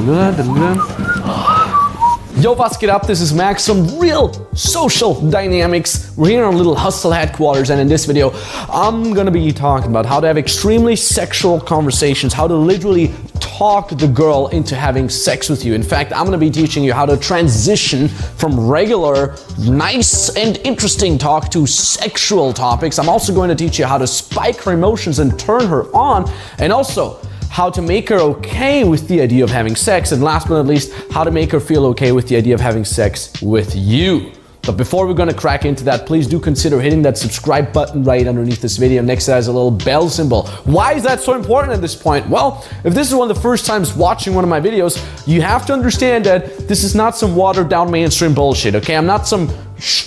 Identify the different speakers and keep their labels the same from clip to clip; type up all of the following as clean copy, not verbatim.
Speaker 1: Yo, what's get up? This is Max. Some real social dynamics. We're here in our little hustle headquarters, and in this video, I'm gonna be talking about how to have extremely sexual conversations, how to literally talk the girl into having sex with you. In fact, I'm gonna be teaching you how to transition from regular, nice and interesting talk to sexual topics. I'm also going to teach you how to spike her emotions and turn her on, and also how to make her okay with the idea of having sex, and last but not least, how to make her feel okay with the idea of having sex with you. But before we're gonna crack into that, please do consider hitting that subscribe button right underneath this video. Next to that is a little bell symbol. Why is that so important at this point? Well, if this is one of the first times watching one of my videos, you have to understand that this is not some watered down mainstream bullshit, okay? I'm not some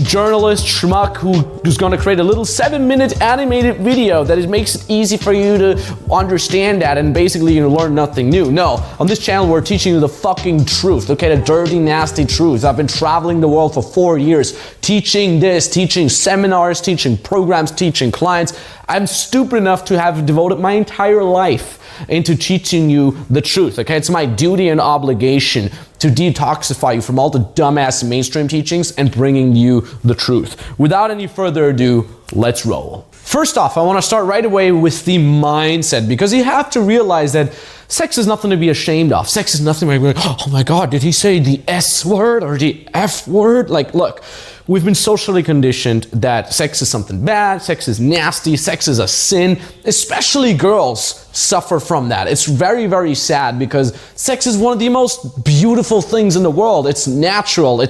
Speaker 1: journalist schmuck who's gonna create a little 7-minute animated video that makes it easy for you to understand that and basically you learn nothing new. No, on this channel we're teaching you the fucking truth, okay? The dirty, nasty truth. I've been traveling the world for 4 years, teaching this, teaching seminars, teaching programs, teaching clients. I'm stupid enough to have devoted my entire life into teaching you the truth, okay? It's my duty and obligation to detoxify you from all the dumbass mainstream teachings and bringing you the truth. Without any further ado, let's roll. First off, I want to start right away with the mindset, because you have to realize that sex is nothing to be ashamed of. Sex is nothing like, oh my God, did he say the S word or the F word? Like, look, we've been socially conditioned that sex is something bad, sex is nasty, sex is a sin. Especially girls suffer from that. It's very, very sad because sex is one of the most beautiful things in the world. It's natural.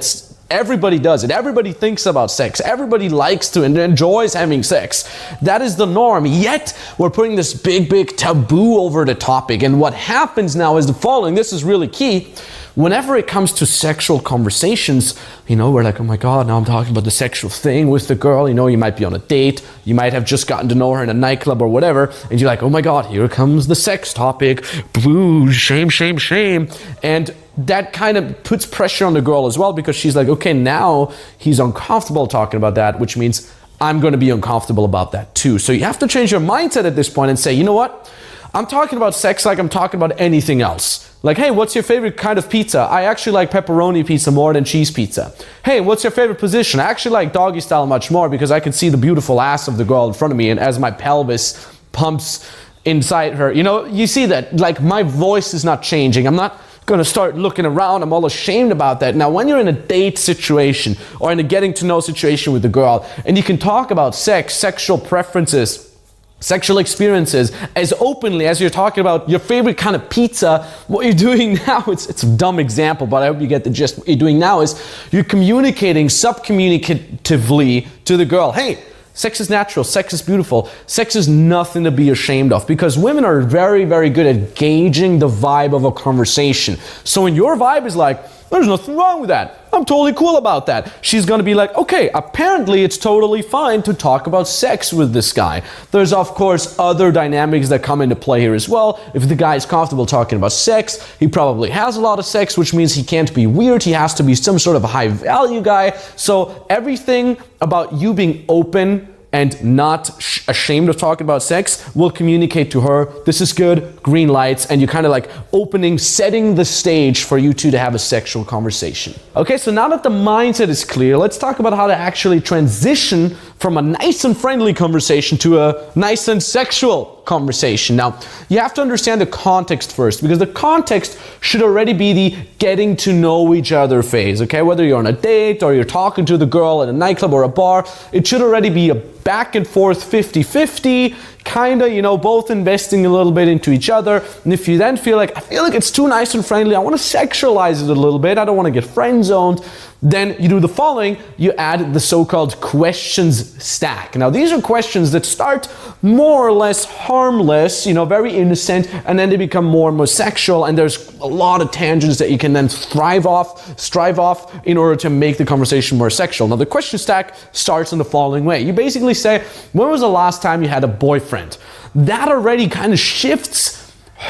Speaker 1: Everybody does it. Everybody thinks about sex. Everybody likes to and enjoys having sex. That is the norm. Yet, we're putting this big, big taboo over the topic. And what happens now is the following. This is really key. Whenever it comes to sexual conversations, we're like, oh my God, now I'm talking about the sexual thing with the girl. You might be on a date. You might have just gotten to know her in a nightclub or whatever. And you're like, oh my God, here comes the sex topic. Boo, shame, shame, shame. And that kind of puts pressure on the girl as well, because she's like, okay, now he's uncomfortable talking about that, which means I'm going to be uncomfortable about that too. So you have to change your mindset at this point and say, you know what? I'm talking about sex like I'm talking about anything else. Like, hey, what's your favorite kind of pizza? I actually like pepperoni pizza more than cheese pizza. Hey, what's your favorite position? I actually like doggy style much more because I can see the beautiful ass of the girl in front of me, and as my pelvis pumps inside her, you see that, like, my voice is not changing. I'm not gonna start looking around. I'm all ashamed about that. Now, when you're in a date situation or in a getting to know situation with the girl, and you can talk about sex, sexual preferences, sexual experiences as openly as you're talking about your favorite kind of pizza, what you're doing now, it's a dumb example, but I hope you get the gist. What you're doing now is you're communicating subcommunicatively to the girl, hey, sex is natural, sex is beautiful, sex is nothing to be ashamed of, because women are very, very good at gauging the vibe of a conversation. So when your vibe is like, there's nothing wrong with that, I'm totally cool about that, she's gonna be like, okay, apparently it's totally fine to talk about sex with this guy. There's of course other dynamics that come into play here as well. If the guy is comfortable talking about sex, he probably has a lot of sex, which means he can't be weird, he has to be some sort of a high value guy. So everything about you being open and not ashamed of talking about sex will communicate to her, this is good, green lights, and you're kind of like setting the stage for you two to have a sexual conversation. Okay, so now that the mindset is clear, let's talk about how to actually transition from a nice and friendly conversation to a nice and sexual conversation. Now, you have to understand the context first, because the context should already be the getting to know each other phase, okay? Whether you're on a date or you're talking to the girl at a nightclub or a bar, it should already be a back and forth 50-50, kind of, both investing a little bit into each other. And if you then feel like, I feel like it's too nice and friendly, I want to sexualize it a little bit, I don't want to get friend zoned, then you do the following, you add the so-called questions stack. Now, these are questions that start more or less harmless, very innocent, and then they become more and more sexual, and there's a lot of tangents that you can then strive off in order to make the conversation more sexual. Now, the question stack starts in the following way. You basically say, when was the last time you had a boyfriend? That already kind of shifts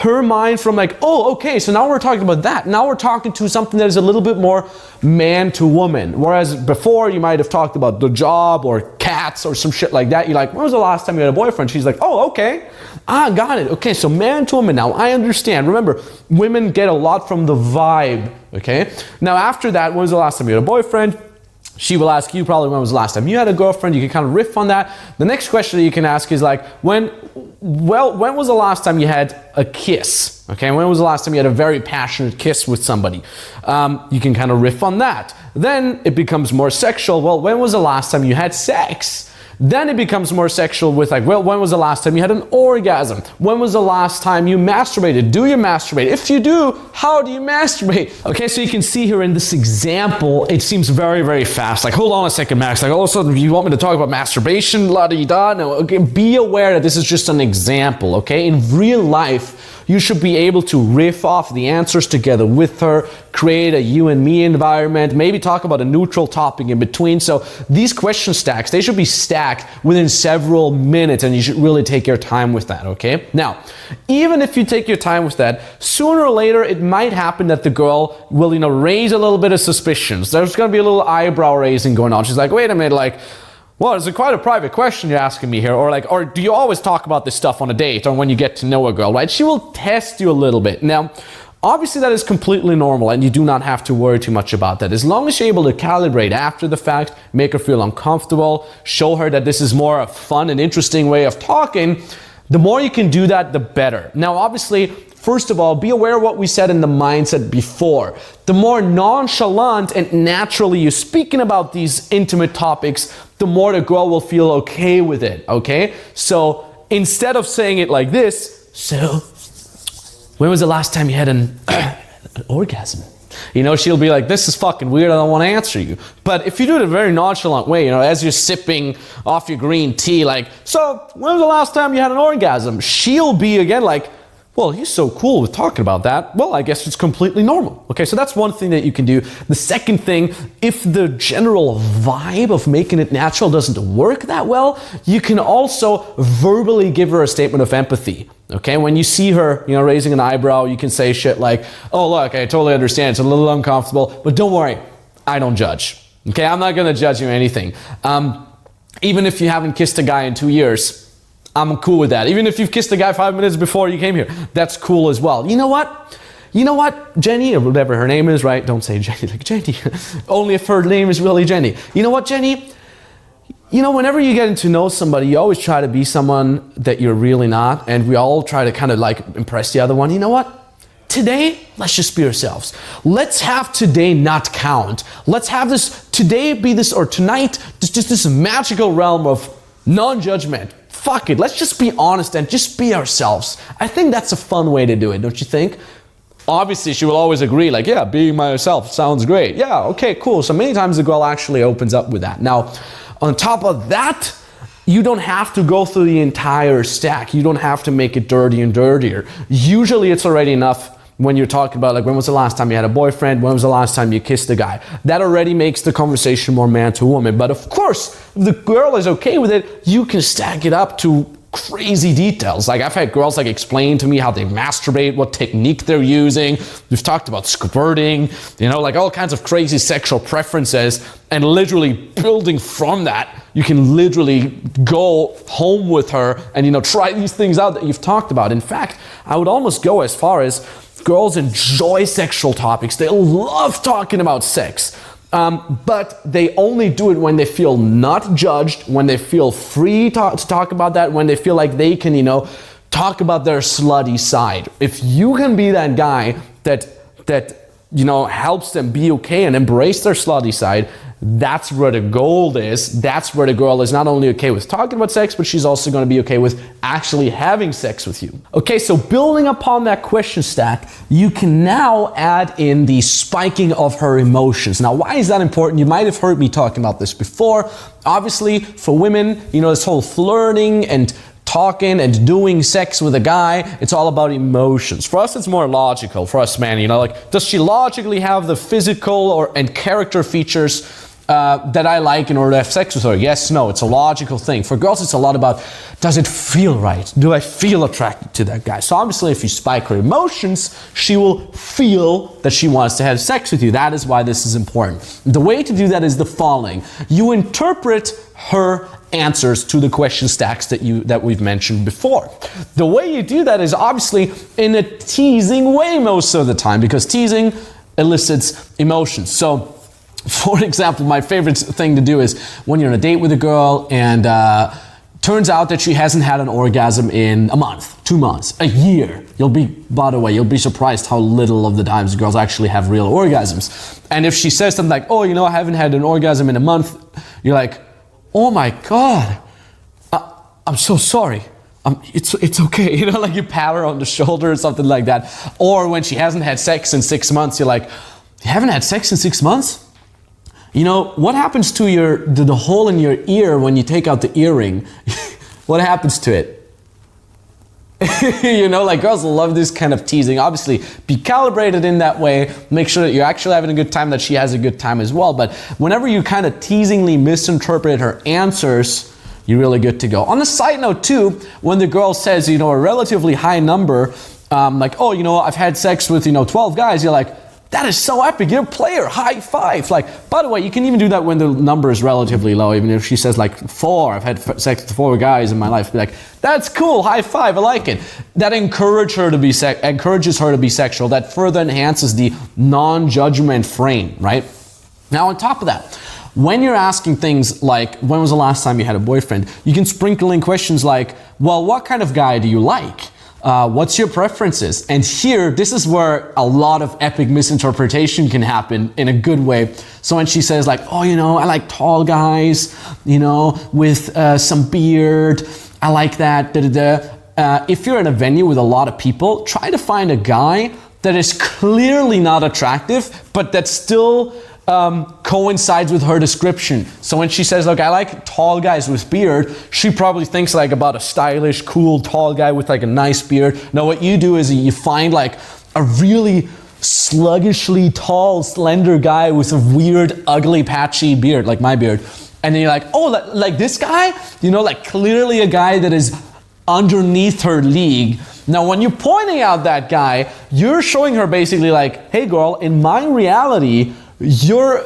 Speaker 1: her mind from like, oh, okay, so now we're talking about that. Now we're talking to something that is a little bit more man to woman. Whereas before you might have talked about the job or cats or some shit like that. You're like, when was the last time you had a boyfriend? She's like, oh, okay. Got it. Okay, so man to woman. Now I understand. Remember, women get a lot from the vibe, okay? Now after that, when was the last time you had a boyfriend? She will ask you probably when was the last time you had a girlfriend. You can kind of riff on that. The next question that you can ask is like, when was the last time you had a kiss? Okay, when was the last time you had a very passionate kiss with somebody? You can kind of riff on that. Then it becomes more sexual. Well, when was the last time you had sex? Then it becomes more sexual with like, well, when was the last time you had an orgasm? When was the last time you masturbated? Do you masturbate? If you do, how do you masturbate? Okay, so you can see here in this example, it seems very, very fast. Like, hold on a second, Max. Like, all of a sudden, you want me to talk about masturbation? La-di-da? No, okay, be aware that this is just an example, okay? In real life, you should be able to riff off the answers together with her, create a you and me environment, maybe talk about a neutral topic in between. So these question stacks, they should be stacked within several minutes, and you should really take your time with that, okay? Now, even if you take your time with that, sooner or later it might happen that the girl will, raise a little bit of suspicions. There's gonna be a little eyebrow raising going on. She's like, wait a minute, like, well, it's quite a private question you're asking me here, or do you always talk about this stuff on a date or when you get to know a girl, right? She will test you a little bit. Now, obviously that is completely normal and you do not have to worry too much about that. As long as you're able to calibrate after the fact, make her feel uncomfortable, show her that this is more a fun and interesting way of talking, the more you can do that, the better. Now, obviously, first of all, be aware of what we said in the mindset before. The more nonchalant and naturally you're speaking about these intimate topics, the more the girl will feel okay with it, okay? So instead of saying it like this, so when was the last time you had an orgasm? She'll be like, this is fucking weird, I don't want to answer you. But if you do it in a very nonchalant way, as you're sipping off your green tea, like, so when was the last time you had an orgasm? She'll be again like, well, he's so cool with talking about that. Well, I guess it's completely normal. Okay, so that's one thing that you can do. The second thing, if the general vibe of making it natural doesn't work that well, you can also verbally give her a statement of empathy. Okay, when you see her, raising an eyebrow, you can say shit like, oh, look, I totally understand. It's a little uncomfortable, but don't worry, I don't judge. Okay, I'm not gonna judge you anything. Even if you haven't kissed a guy in 2 years, I'm cool with that. Even if you've kissed a guy 5 minutes before you came here, that's cool as well. You know what, Jenny, or whatever her name is, right? Don't say Jenny like Jenny. Only if her name is really Jenny. You know what, Jenny? Whenever you get to know somebody, you always try to be someone that you're really not, and we all try to kind of like impress the other one. You know what? Today, let's just be ourselves. Let's have today not count. Let's have this today be this, or tonight, just this magical realm of non-judgment. Fuck it, let's just be honest and just be ourselves. I think that's a fun way to do it, don't you think? Obviously, she will always agree, like, yeah, being myself sounds great. Yeah, okay, cool. So many times the girl actually opens up with that. Now, on top of that, you don't have to go through the entire stack. You don't have to make it dirty and dirtier. Usually it's already enough when you're talking about like, when was the last time you had a boyfriend? When was the last time you kissed a guy? That already makes the conversation more man to woman. But of course, if the girl is okay with it, you can stack it up to crazy details. Like I've had girls like explain to me how they masturbate, what technique they're using. We've talked about squirting, like all kinds of crazy sexual preferences, and literally building from that, you can literally go home with her and try these things out that you've talked about. In fact, I would almost go as far as girls enjoy sexual topics. They love talking about sex. But they only do it when they feel not judged, when they feel free to talk about that, when they feel like they can, talk about their slutty side. If you can be that guy that helps them be okay and embrace their slutty side, that's where the gold is. That's where the girl is not only okay with talking about sex, but she's also going to be okay with actually having sex with you. Okay, so building upon that question stack, you can now add in the spiking of her emotions. Now, why is that important? You might have heard me talking about this before. Obviously, for women, this whole flirting and talking and doing sex with a guy, it's all about emotions. For us, it's more logical. For us men, does she logically have the physical and character features that I like in order to have sex with her? Yes, no, it's a logical thing. For girls, it's a lot about, does it feel right? Do I feel attracted to that guy? So obviously, if you spike her emotions, she will feel that she wants to have sex with you. That is why this is important. The way to do that is the following. You interpret her answers to the question stacks that we've mentioned before. The way you do that is obviously in a teasing way most of the time, because teasing elicits emotions. So, for example, my favorite thing to do is when you're on a date with a girl and turns out that she hasn't had an orgasm in a month, 2 months, a year. By the way, you'll be surprised how little of the times girls actually have real orgasms. And if she says something like, oh, I haven't had an orgasm in a month, you're like, oh my God, I'm so sorry. It's okay, like you pat her on the shoulder or something like that. Or when she hasn't had sex in 6 months, you're like, you haven't had sex in 6 months? What happens to the hole in your ear when you take out the earring? What happens to it? Girls love this kind of teasing. Obviously, be calibrated in that way. Make sure that you're actually having a good time, that she has a good time as well. But whenever you kind of teasingly misinterpret her answers, you're really good to go. On the side note too, when the girl says, a relatively high number, like, oh, I've had sex with, 12 guys, you're like, that is so epic, you're a player, high five. Like, by the way, you can even do that when the number is relatively low, even if she says like 4, I've had sex with 4 guys in my life. Be like, that's cool, high five, I like it. That encourages her to be sexual. That further enhances the non-judgment frame, right? Now, on top of that, when you're asking things like, when was the last time you had a boyfriend? You can sprinkle in questions like, well, what kind of guy do you like? What's your preferences? And here, this is where a lot of epic misinterpretation can happen in a good way. So when she says like, oh, I like tall guys, with some beard, I like that, if you're in a venue with a lot of people, try to find a guy that is clearly not attractive, but that still coincides with her description. So when she says, look, I like tall guys with beard, she probably thinks like about a stylish, cool, tall guy with like a nice beard. Now what you do is you find like a really sluggishly tall, slender guy with a weird, ugly, patchy beard, like my beard. And then you're like, oh, like this guy? Like clearly a guy that is underneath her league. Now, when you're pointing out that guy, you're showing her basically like, hey girl, in my reality, you're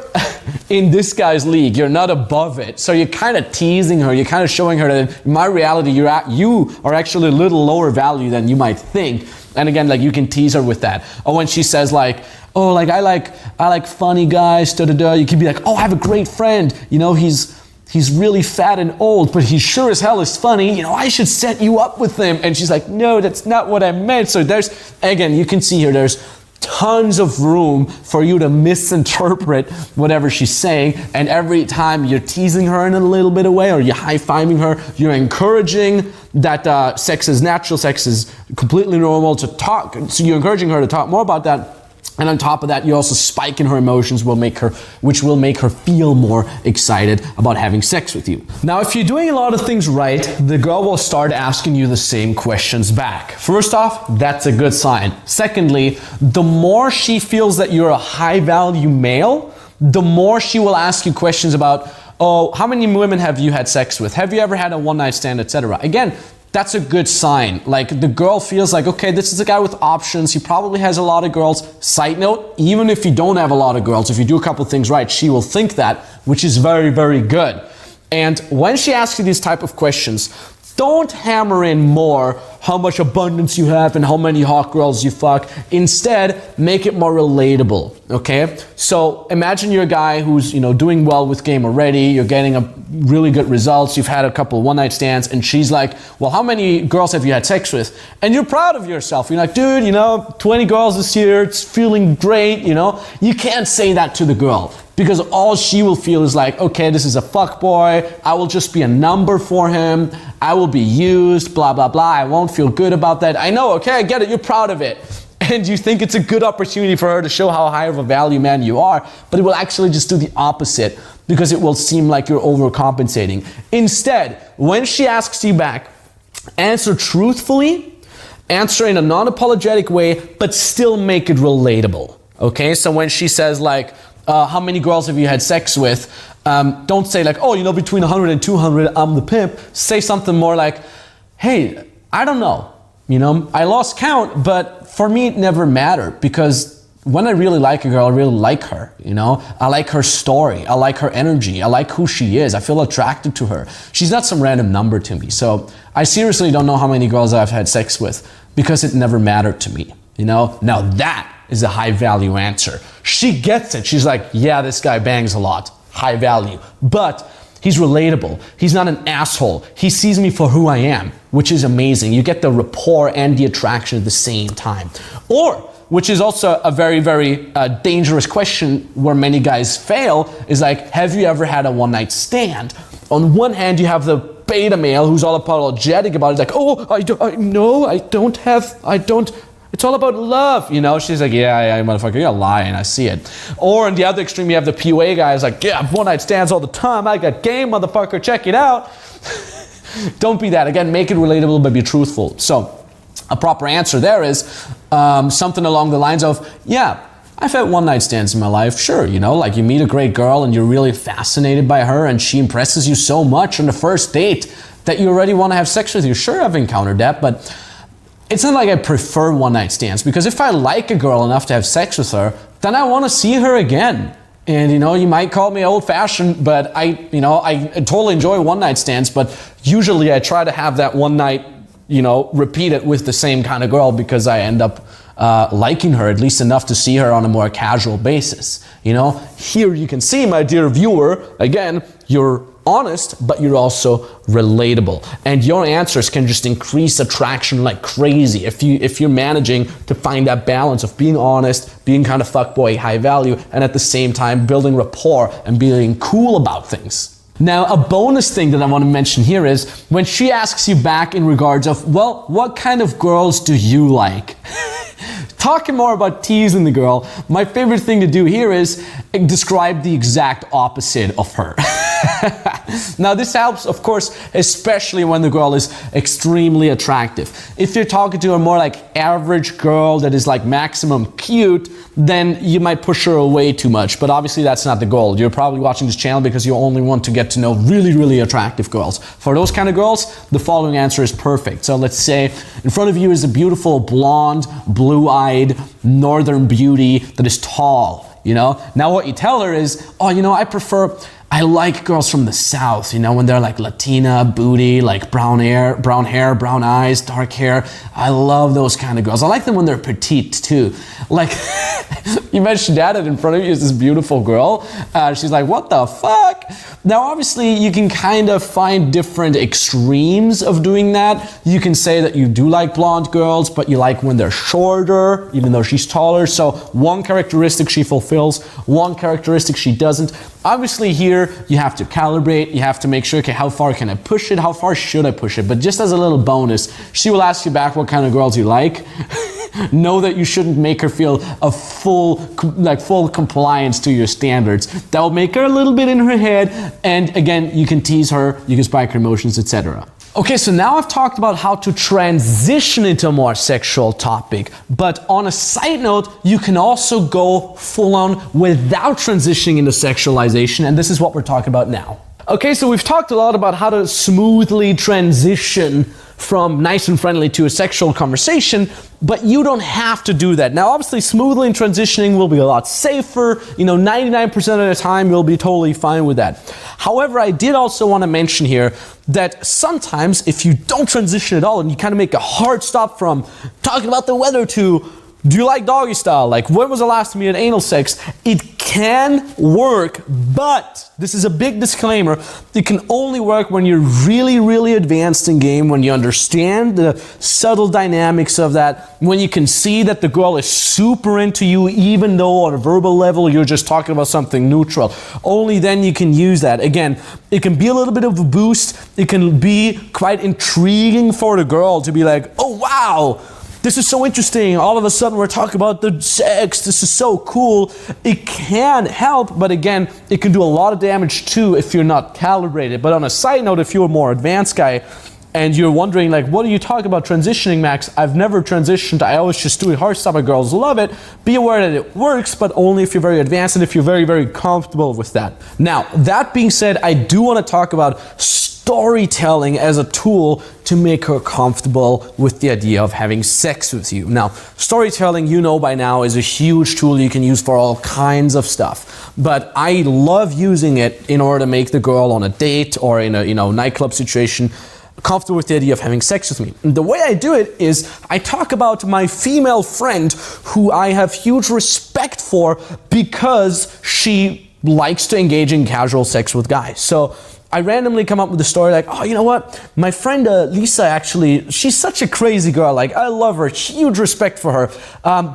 Speaker 1: in this guy's league, you're not above it. So you're kind of teasing her, you're kind of showing her that in my reality, you are actually a little lower value than you might think. And again, like you can tease her with that. Or when she says like, oh, like I like funny guys, you can be like, oh, I have a great friend, he's really fat and old, but he sure as hell is funny, I should set you up with him. And she's like, no, that's not what I meant. So again, you can see here, there's tons of room for you to misinterpret whatever she's saying, and every time you're teasing her in a little bit of way or you're high-fiving her, you're encouraging that sex is natural, sex is completely normal to talk. So you're encouraging her to talk more about that. And on top of that, you also spike in her emotions, which will make her feel more excited about having sex with you. Now, if you're doing a lot of things right, the girl will start asking you the same questions back. First off, that's a good sign. Secondly, the more she feels that you're a high-value male, the more she will ask you questions about, oh, how many women have you had sex with? Have you ever had a one-night stand, etc. Again, that's a good sign. Like the girl feels like, okay, this is a guy with options. He probably has a lot of girls. Side note, even if you don't have a lot of girls, if you do a couple things right, she will think that, which is very, very good. And when she asks you these type of questions, don't hammer in more how much abundance you have and how many hot girls you fuck. Instead, make it more relatable, okay? So imagine you're a guy who's, doing well with game already, you're getting a really good results, you've had a couple one-night stands, and she's like, well, how many girls have you had sex with? And you're proud of yourself. You're like, dude, 20 girls this year, it's feeling great, You can't say that to the girl, because all she will feel is like, okay, this is a fuck boy, I will just be a number for him, I will be used, blah, blah, blah, I won't feel good about that. I know, okay, I get it, you're proud of it. And you think it's a good opportunity for her to show how high of a value man you are, but it will actually just do the opposite, because it will seem like you're overcompensating. Instead, when she asks you back, answer truthfully, answer in a non-apologetic way, but still make it relatable, okay? So when she says like, how many girls have you had sex with? Don't say like, oh, you know, between 100 and 200, I'm the pimp. Say something more like, hey, I don't know. You know, I lost count, but for me it never mattered, because when I really like a girl, I really like her, you know? I like her story, I like her energy, I like who she is, I feel attracted to her. She's not some random number to me. So I seriously don't know how many girls I've had sex with, because it never mattered to me, you know? Now that is a high value answer. She gets it, she's like, yeah, this guy bangs a lot, high value. But he's relatable, he's not an asshole, he sees me for who I am, which is amazing. You get the rapport and the attraction at the same time. Or, which is also a very, very dangerous question where many guys fail, is like, have you ever had a one-night stand? On one hand, you have the beta male who's all apologetic about it, like, oh, it's all about love, you know? She's like, yeah, motherfucker, you're lying, I see it. Or on the other extreme, you have the PUA guy who's like, yeah, one-night stands all the time, I got game, motherfucker, check it out. Don't be that. Again, make it relatable, but be truthful. So, a proper answer there is something along the lines of, yeah, I've had one-night stands in my life, sure, you know, like you meet a great girl and you're really fascinated by her and she impresses you so much on the first date that you already want to have sex with you. Sure, I've encountered that, but it's not like I prefer one-night stands, because if I like a girl enough to have sex with her, then I want to see her again. And you know, you might call me old-fashioned, but I totally enjoy one-night stands, but usually I try to have that one night, you know, repeat it with the same kind of girl, because I end up liking her at least enough to see her on a more casual basis. You know, here you can see, my dear viewer, again, you're honest, but you're also relatable, and your answers can just increase attraction like crazy if you're managing to find that balance of being honest, being kind of fuckboy, high value, and at the same time building rapport and being cool about things. Now, a bonus thing that I want to mention here is when she asks you back in regards of, well, what kind of girls do you like? Talking more about teasing the girl, my favorite thing to do here is describe the exact opposite of her. Now, this helps, of course, especially when the girl is extremely attractive. If you're talking to a more like average girl that is like maximum cute, then you might push her away too much. But obviously that's not the goal. You're probably watching this channel because you only want to get to know really, really attractive girls. For those kind of girls, the following answer is perfect. So let's say in front of you is a beautiful blonde, blue-eyed northern beauty that is tall, you know? Now what you tell her is, oh, you know, I like girls from the South, you know, when they're like Latina, booty, like brown hair, brown eyes, dark hair. I love those kind of girls. I like them when they're petite too. Like, you mentioned that in front of you is this beautiful girl. She's like, what the fuck? Now, obviously, you can kind of find different extremes of doing that. You can say that you do like blonde girls, but you like when they're shorter, even though she's taller. So one characteristic she fulfills, one characteristic she doesn't. Obviously here, you have to calibrate, you have to make sure, okay, how far can I push it? How far should I push it? But just as a little bonus, she will ask you back what kind of girls you like. Know that you shouldn't make her feel a full compliance to your standards. That will make her a little bit in her head, and again, you can tease her, you can spike her emotions, etc. Okay, so now I've talked about how to transition into a more sexual topic, but on a side note, you can also go full on without transitioning into sexualization, and this is what we're talking about now. Okay, so we've talked a lot about how to smoothly transition from nice and friendly to a sexual conversation, but you don't have to do that. Now, obviously, smoothly transitioning will be a lot safer. You know, 99% of the time, you'll be totally fine with that. However, I did also want to mention here that sometimes if you don't transition at all and you kind of make a hard stop from talking about the weather to, do you like doggy style? Like, when was the last time you had anal sex? It can work, but this is a big disclaimer. It can only work when you're really, really advanced in game, when you understand the subtle dynamics of that, when you can see that the girl is super into you, even though on a verbal level you're just talking about something neutral. Only then you can use that. Again, it can be a little bit of a boost. It can be quite intriguing for the girl to be like, oh wow, this is so interesting. All of a sudden we're talking about the sex. This is so cool. It can help, but again, it can do a lot of damage too if you're not calibrated. But on a side note, if you're a more advanced guy and you're wondering like, what are you talking about transitioning, Max? I've never transitioned. I always just do it hard stuff. My girls love it. Be aware that it works, but only if you're very advanced and if you're very, very comfortable with that. Now, that being said, I do want to talk about storytelling as a tool to make her comfortable with the idea of having sex with you. Now, storytelling, you know by now, is a huge tool you can use for all kinds of stuff. But I love using it in order to make the girl on a date or in a nightclub situation comfortable with the idea of having sex with me. And the way I do it is I talk about my female friend who I have huge respect for because she likes to engage in casual sex with guys. So I randomly come up with a story like, oh, you know what? My friend Lisa, actually, she's such a crazy girl. Like, I love her. Huge respect for her.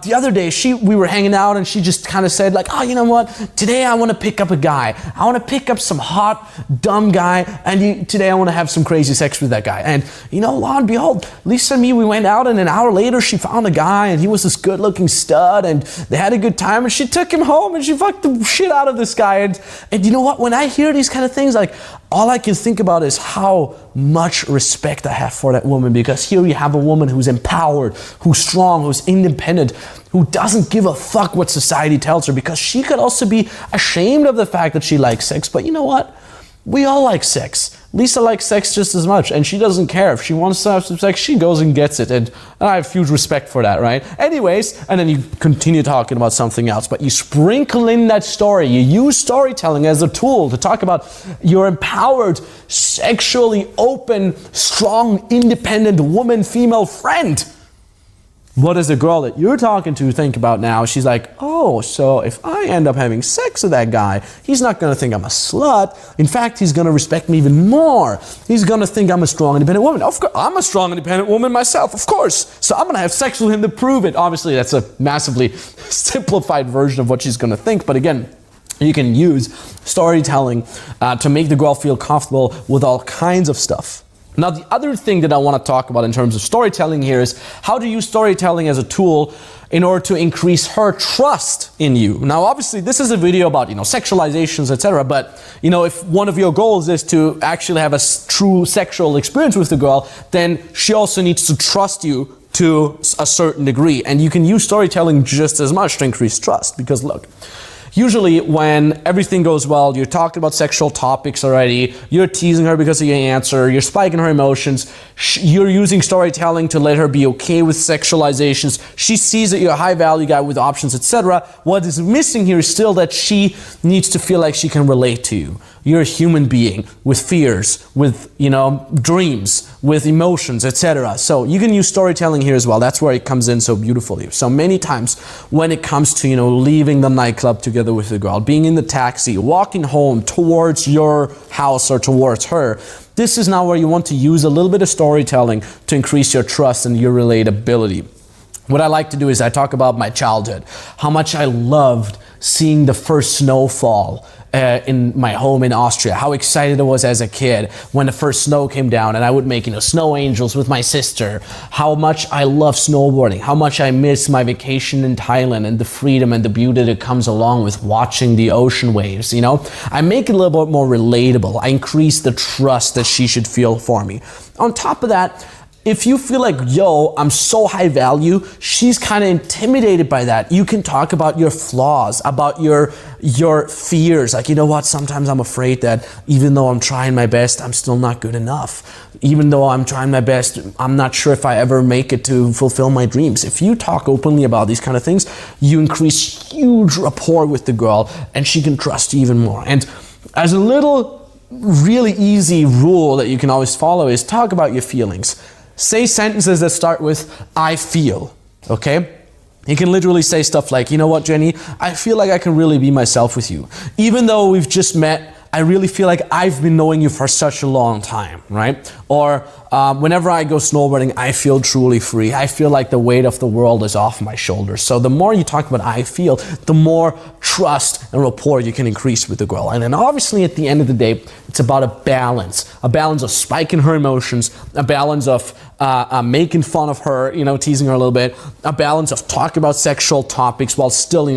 Speaker 1: The other day, we were hanging out and she just kind of said like, oh, you know what? Today I want to pick up a guy. I want to pick up some hot, dumb guy. And today I want to have some crazy sex with that guy. And lo and behold, Lisa and me, we went out and an hour later she found a guy and he was this good looking stud and they had a good time and she took him home and she fucked the shit out of this guy. And you know what? When I hear these kind of things, like, all I can think about is how much respect I have for that woman, because here you have a woman who's empowered, who's strong, who's independent, who doesn't give a fuck what society tells her, because she could also be ashamed of the fact that she likes sex. But you know what? We all like sex. Lisa likes sex just as much, and she doesn't care. If she wants to have some sex, she goes and gets it, and I have huge respect for that, right? Anyways, and then you continue talking about something else, but you sprinkle in that story. You use storytelling as a tool to talk about your empowered, sexually open, strong, independent woman, female friend. What does the girl that you're talking to think about now? She's like, oh, so if I end up having sex with that guy, he's not going to think I'm a slut. In fact, he's going to respect me even more. He's going to think I'm a strong, independent woman. Of course, I'm a strong, independent woman myself, of course. So I'm going to have sex with him to prove it. Obviously, that's a massively simplified version of what she's going to think. But again, you can use storytelling to make the girl feel comfortable with all kinds of stuff. Now, the other thing that I want to talk about in terms of storytelling here is how to use storytelling as a tool in order to increase her trust in you. Now, obviously, this is a video about, sexualizations, etc. But, if one of your goals is to actually have a true sexual experience with the girl, then she also needs to trust you to a certain degree. And you can use storytelling just as much to increase trust. Because look, usually when everything goes well, you're talking about sexual topics already, you're teasing her because of your answer, you're spiking her emotions, you're using storytelling to let her be okay with sexualizations, she sees that you're a high value guy with options, etc. What is missing here is still that she needs to feel like she can relate to you. You're a human being with fears, with, dreams, with emotions, etc. So you can use storytelling here as well. That's where it comes in so beautifully. So many times when it comes to, leaving the nightclub together with the girl, being in the taxi, walking home towards your house or towards her, this is now where you want to use a little bit of storytelling to increase your trust and your relatability. What I like to do is I talk about my childhood, how much I loved seeing the first snowfall in my home in Austria, how excited I was as a kid when the first snow came down and I would make, snow angels with my sister, how much I love snowboarding, how much I miss my vacation in Thailand and the freedom and the beauty that comes along with watching the ocean waves, I make it a little bit more relatable. I increase the trust that she should feel for me. On top of that, if you feel like, yo, I'm so high value, she's kind of intimidated by that. You can talk about your flaws, about your fears. Like, you know what, sometimes I'm afraid that even though I'm trying my best, I'm still not good enough. Even though I'm trying my best, I'm not sure if I ever make it to fulfill my dreams. If you talk openly about these kind of things, you increase huge rapport with the girl and she can trust you even more. And as a little really easy rule that you can always follow is talk about your feelings. Say sentences that start with, I feel, okay? You can literally say stuff like, you know what, Jenny, I feel like I can really be myself with you. Even though we've just met, I really feel like I've been knowing you for such a long time, right? Or whenever I go snowboarding, I feel truly free. I feel like the weight of the world is off my shoulders. So the more you talk about I feel, the more trust and rapport you can increase with the girl. And then obviously at the end of the day, it's about a balance of spiking her emotions, a balance of making fun of her, teasing her a little bit, a balance of talking about sexual topics while still,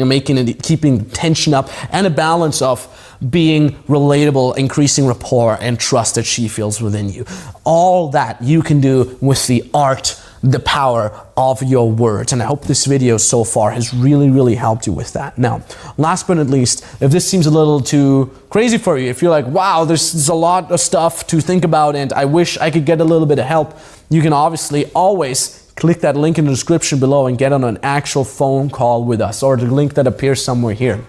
Speaker 1: keeping tension up, and a balance of being relatable, increasing rapport and trust that she feels within you. All that you can do with the art, the power of your words. And I hope this video so far has really helped you with that. Now, last but not least, if this seems a little too crazy for you, if you're like, wow, there's a lot of stuff to think about and I wish I could get a little bit of help, you can obviously always click that link in the description below and get on an actual phone call with us, or the link that appears somewhere here.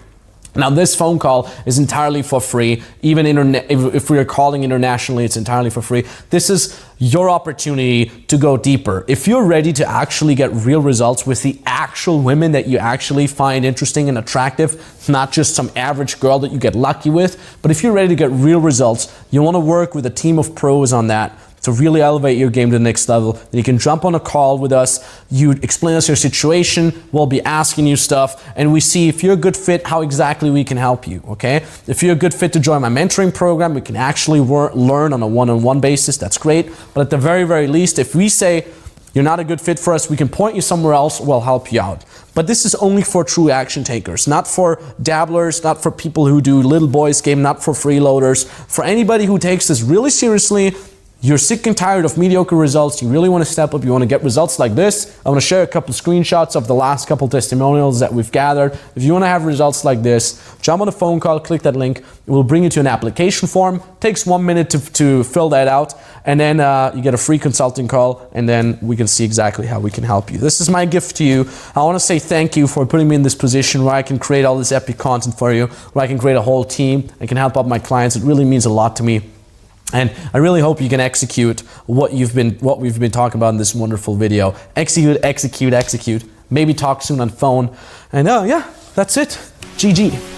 Speaker 1: Now, this phone call is entirely for free. Even if we are calling internationally, it's entirely for free. This is your opportunity to go deeper. If you're ready to actually get real results with the actual women that you actually find interesting and attractive, not just some average girl that you get lucky with, but if you're ready to get real results, you want to work with a team of pros on that to really elevate your game to the next level, then you can jump on a call with us. You explain us your situation, we'll be asking you stuff, and we see if you're a good fit, how exactly we can help you, okay? If you're a good fit to join my mentoring program, we can actually learn on a one-on-one basis, that's great. But at the very least, if we say you're not a good fit for us, we can point you somewhere else, we'll help you out. But this is only for true action takers, not for dabblers, not for people who do little boys game, not for freeloaders. For anybody who takes this really seriously, you're sick and tired of mediocre results, you really want to step up, you want to get results like this. I want to share a couple screenshots of the last couple testimonials that we've gathered. If you want to have results like this, jump on a phone call, click that link. It will bring you to an application form. It takes 1 minute to fill that out, and then you get a free consulting call, and then we can see exactly how we can help you. This is my gift to you. I want to say thank you for putting me in this position where I can create all this epic content for you, where I can create a whole team, I can help out my clients. It really means a lot to me. And I really hope you can execute what we've been talking about in this wonderful video. Execute. Maybe talk soon on phone. And yeah, that's it. GG.